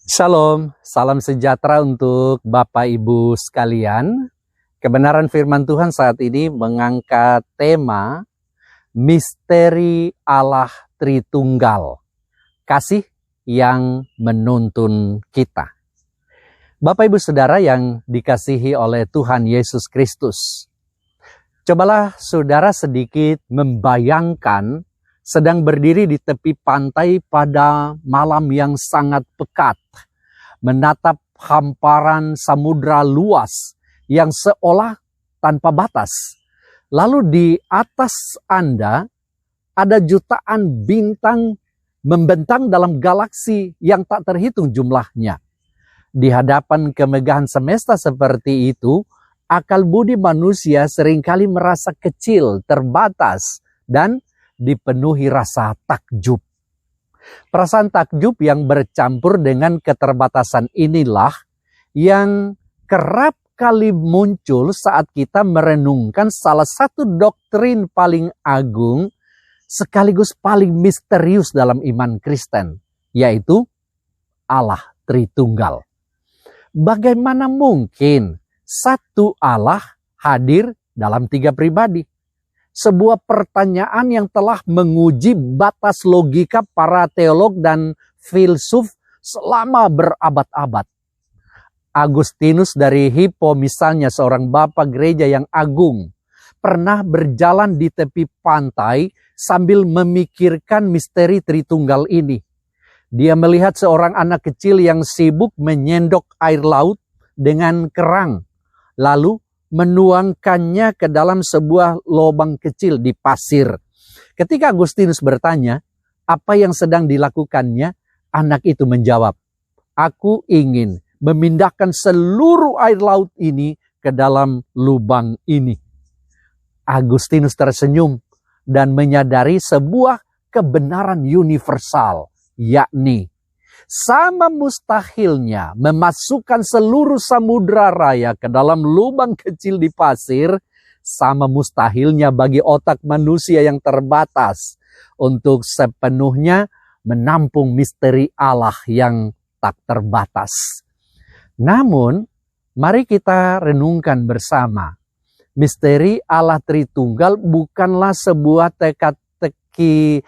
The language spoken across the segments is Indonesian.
Shalom, salam sejahtera untuk Bapak Ibu sekalian. Kebenaran firman Tuhan saat ini mengangkat tema misteri Allah Tritunggal, kasih yang menuntun kita. Bapak Ibu Saudara yang dikasihi oleh Tuhan Yesus Kristus, cobalah saudara sedikit membayangkan sedang berdiri di tepi pantai pada malam yang sangat pekat, menatap hamparan samudra luas yang seolah tanpa batas. Lalu di atas Anda ada jutaan bintang membentang dalam galaksi yang tak terhitung jumlahnya. Di hadapan kemegahan semesta seperti itu, akal budi manusia seringkali merasa kecil, terbatas, dan dipenuhi rasa takjub. Perasaan takjub yang bercampur dengan keterbatasan inilah yang kerap kali muncul saat kita merenungkan salah satu doktrin paling agung sekaligus paling misterius dalam iman Kristen, yaitu Allah Tritunggal. Bagaimana mungkin satu Allah hadir dalam tiga pribadi? Sebuah pertanyaan yang telah menguji batas logika para teolog dan filsuf selama berabad-abad. Agustinus dari Hippo misalnya, seorang bapak gereja yang agung, pernah berjalan di tepi pantai sambil memikirkan misteri Tritunggal ini. Dia melihat seorang anak kecil yang sibuk menyendok air laut dengan kerang, lalu menuangkannya ke dalam sebuah lubang kecil di pasir. Ketika Agustinus bertanya, apa yang sedang dilakukannya? Anak itu menjawab, aku ingin memindahkan seluruh air laut ini ke dalam lubang ini. Agustinus tersenyum dan menyadari sebuah kebenaran universal, yakni sama mustahilnya memasukkan seluruh samudra raya ke dalam lubang kecil di pasir, sama mustahilnya bagi otak manusia yang terbatas untuk sepenuhnya menampung misteri Allah yang tak terbatas. Namun, mari kita renungkan bersama. Misteri Allah Tritunggal bukanlah sebuah teka-teki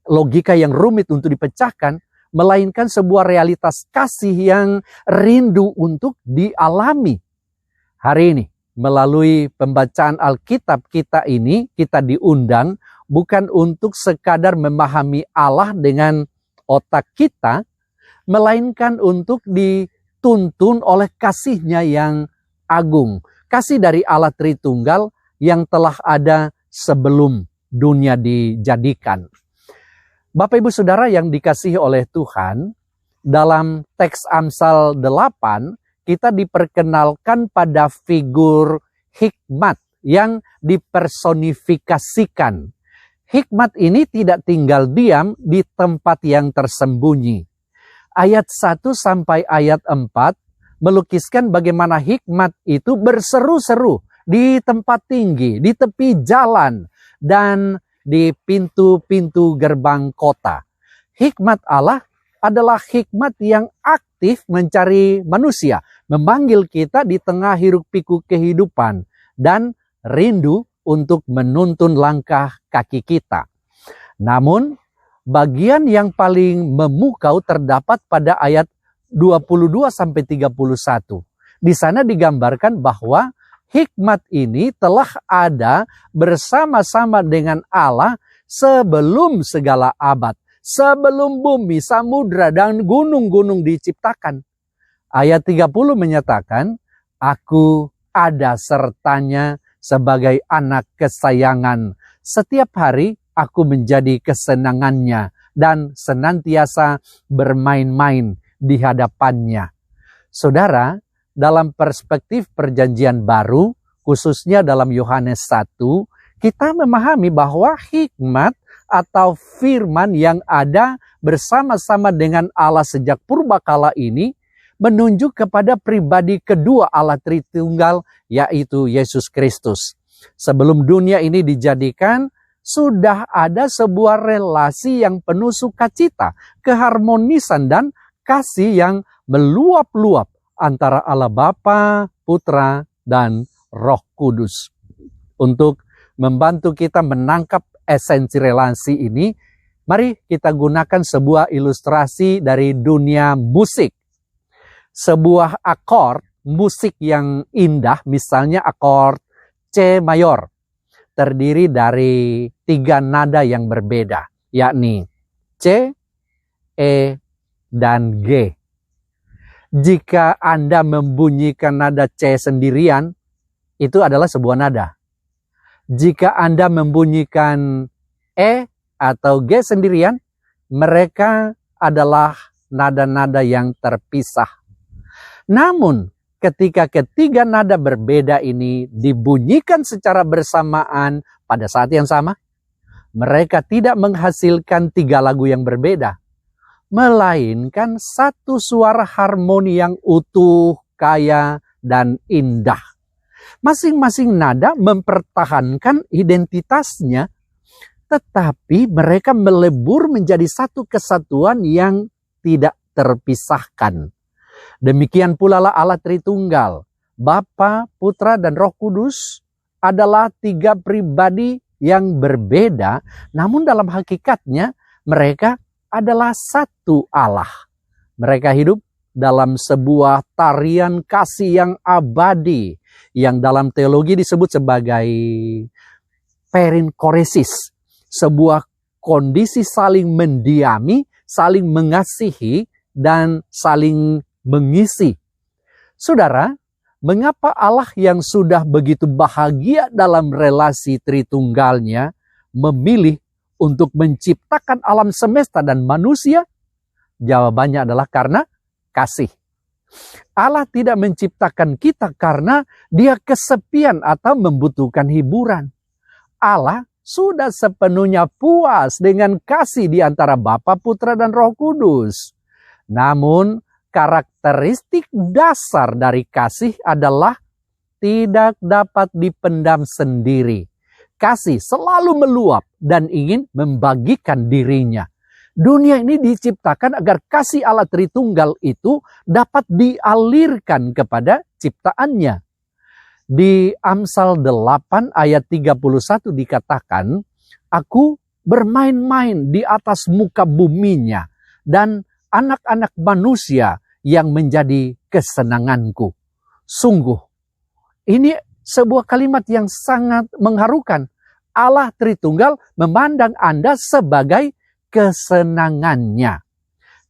logika yang rumit untuk dipecahkan, melainkan sebuah realitas kasih yang rindu untuk dialami. Hari ini, melalui pembacaan Alkitab kita ini, kita diundang bukan untuk sekadar memahami Allah dengan otak kita, melainkan untuk dituntun oleh kasih-Nya yang agung. Kasih dari Allah Tritunggal yang telah ada sebelum dunia dijadikan. Bapak Ibu Saudara yang dikasihi oleh Tuhan, dalam teks Amsal 8, kita diperkenalkan pada figur hikmat yang dipersonifikasikan. Hikmat ini tidak tinggal diam di tempat yang tersembunyi. Ayat 1 sampai ayat 4 melukiskan bagaimana hikmat itu berseru-seru di tempat tinggi, di tepi jalan, dan di pintu-pintu gerbang kota. Hikmat Allah adalah hikmat yang aktif mencari manusia, memanggil kita di tengah hiruk-pikuk kehidupan, dan rindu untuk menuntun langkah kaki kita. Namun, bagian yang paling memukau terdapat pada ayat 22-31. Di sana digambarkan bahwa hikmat ini telah ada bersama-sama dengan Allah sebelum segala abad, sebelum bumi, samudra, dan gunung-gunung diciptakan. Ayat 30 menyatakan, aku ada sertanya sebagai anak kesayangan. Setiap hari aku menjadi kesenangannya dan senantiasa bermain-main di hadapannya. Saudara, dalam perspektif perjanjian baru, khususnya dalam Yohanes 1, kita memahami bahwa hikmat atau firman yang ada bersama-sama dengan Allah sejak purbakala ini menunjuk kepada pribadi kedua Allah Tritunggal, yaitu Yesus Kristus. Sebelum dunia ini dijadikan, sudah ada sebuah relasi yang penuh sukacita, keharmonisan, dan kasih yang meluap-luap antara Allah Bapa, Putra, dan Roh Kudus. Untuk membantu kita menangkap esensi relasi ini, mari kita gunakan sebuah ilustrasi dari dunia musik. Sebuah akord musik yang indah, misalnya akord C mayor, terdiri dari 3 nada yang berbeda, yakni C, E, dan G. Jika Anda membunyikan nada C sendirian, itu adalah sebuah nada. Jika Anda membunyikan E atau G sendirian, mereka adalah nada-nada yang terpisah. Namun, ketika ketiga nada berbeda ini dibunyikan secara bersamaan pada saat yang sama, mereka tidak menghasilkan 3 lagu yang berbeda, melainkan satu suara harmoni yang utuh, kaya, dan indah. Masing-masing nada mempertahankan identitasnya, tetapi mereka melebur menjadi satu kesatuan yang tidak terpisahkan. Demikian pula lah Allah Tritunggal. Bapa, Putra, dan Roh Kudus adalah 3 pribadi yang berbeda, namun dalam hakikatnya mereka adalah satu Allah. Mereka hidup dalam sebuah tarian kasih yang abadi, yang dalam teologi disebut sebagai perinkoresis, sebuah kondisi saling mendiami, saling mengasihi, dan saling mengisi. Saudara, mengapa Allah yang sudah begitu bahagia dalam relasi Tritunggalnya memilih untuk menciptakan alam semesta dan manusia? Jawabannya adalah karena kasih. Allah tidak menciptakan kita karena Dia kesepian atau membutuhkan hiburan. Allah sudah sepenuhnya puas dengan kasih di antara Bapa, Putra, dan Roh Kudus. Namun, karakteristik dasar dari kasih adalah tidak dapat dipendam sendiri. Kasih selalu meluap dan ingin membagikan dirinya. Dunia ini diciptakan agar kasih Allah Tritunggal itu dapat dialirkan kepada ciptaannya. Di Amsal 8 ayat 31 dikatakan, "Aku bermain-main di atas muka buminya, dan anak-anak manusia yang menjadi kesenanganku." Sungguh, ini sebuah kalimat yang sangat mengharukan. Allah Tritunggal memandang Anda sebagai kesenangannya.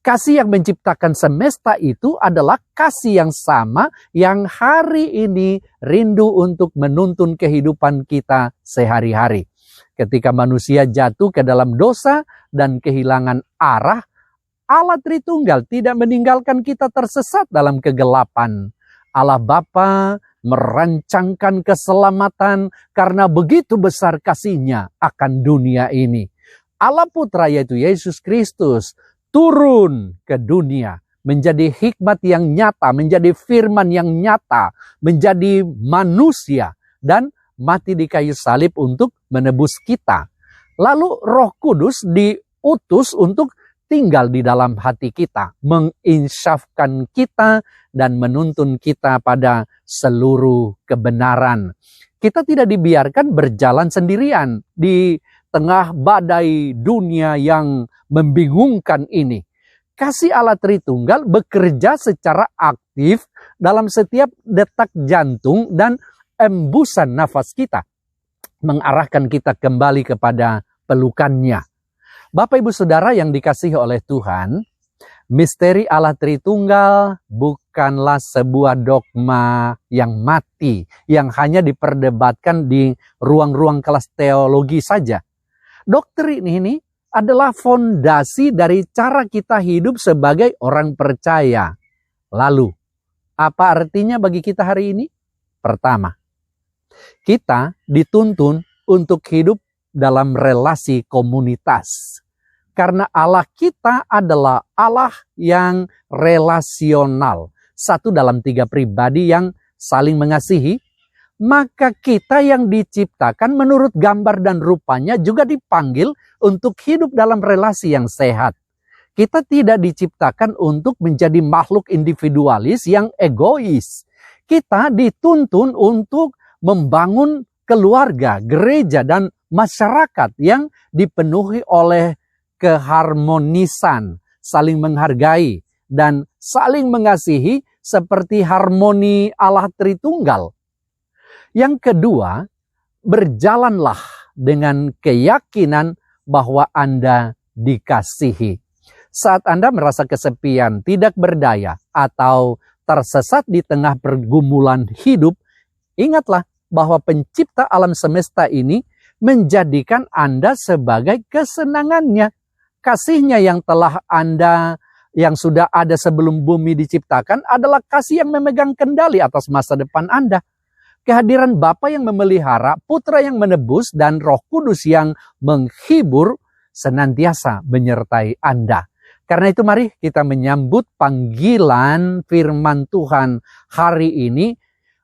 Kasih yang menciptakan semesta itu adalah kasih yang sama yang hari ini rindu untuk menuntun kehidupan kita sehari-hari. Ketika manusia jatuh ke dalam dosa dan kehilangan arah, Allah Tritunggal tidak meninggalkan kita tersesat dalam kegelapan. Allah Bapa merancangkan keselamatan karena begitu besar kasih-Nya akan dunia ini. Allah Putra yaitu Yesus Kristus turun ke dunia menjadi hikmat yang nyata, menjadi firman yang nyata, menjadi manusia dan mati di kayu salib untuk menebus kita. Lalu Roh Kudus diutus untuk tinggal di dalam hati kita, menginsyafkan kita dan menuntun kita pada seluruh kebenaran. Kita tidak dibiarkan berjalan sendirian di tengah badai dunia yang membingungkan ini. Kasih Allah Tritunggal bekerja secara aktif dalam setiap detak jantung dan embusan nafas kita, mengarahkan kita kembali kepada pelukannya. Bapak Ibu Saudara yang dikasihi oleh Tuhan, misteri Allah Tritunggal bukanlah sebuah dogma yang mati, yang hanya diperdebatkan di ruang-ruang kelas teologi saja. Doktrin ini adalah fondasi dari cara kita hidup sebagai orang percaya. Lalu, apa artinya bagi kita hari ini? Pertama, kita dituntun untuk hidup dalam relasi komunitas. Karena Allah kita adalah Allah yang relasional. Satu dalam 3 pribadi yang saling mengasihi. Maka kita yang diciptakan menurut gambar dan rupanya juga dipanggil untuk hidup dalam relasi yang sehat. Kita tidak diciptakan untuk menjadi makhluk individualis yang egois. Kita dituntun untuk membangun keluarga, gereja, dan masyarakat yang dipenuhi oleh keharmonisan, saling menghargai, dan saling mengasihi seperti harmoni Allah Tritunggal. Yang kedua, berjalanlah dengan keyakinan bahwa Anda dikasihi. Saat Anda merasa kesepian, tidak berdaya, atau tersesat di tengah pergumulan hidup, ingatlah bahwa pencipta alam semesta ini menjadikan Anda sebagai kesenangannya. Kasih-Nya yang telah yang sudah ada sebelum bumi diciptakan adalah kasih yang memegang kendali atas masa depan Anda. Kehadiran Bapa yang memelihara, Putra yang menebus, dan Roh Kudus yang menghibur senantiasa menyertai Anda. Karena itu mari kita menyambut panggilan firman Tuhan hari ini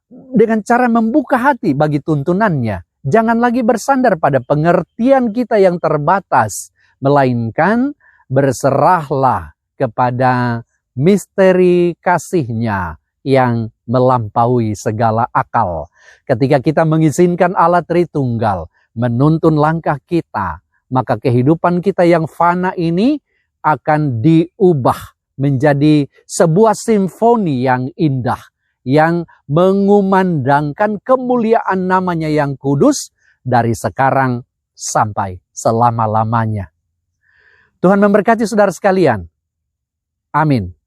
dengan cara membuka hati bagi tuntunannya. Jangan lagi bersandar pada pengertian kita yang terbatas, melainkan berserahlah kepada misteri kasih-Nya yang melampaui segala akal. Ketika kita mengizinkan Allah Tritunggal menuntun langkah kita, maka kehidupan kita yang fana ini akan diubah menjadi sebuah simfoni yang indah, yang mengumandangkan kemuliaan namanya yang kudus dari sekarang sampai selama-lamanya. Tuhan memberkati saudara sekalian. Amin.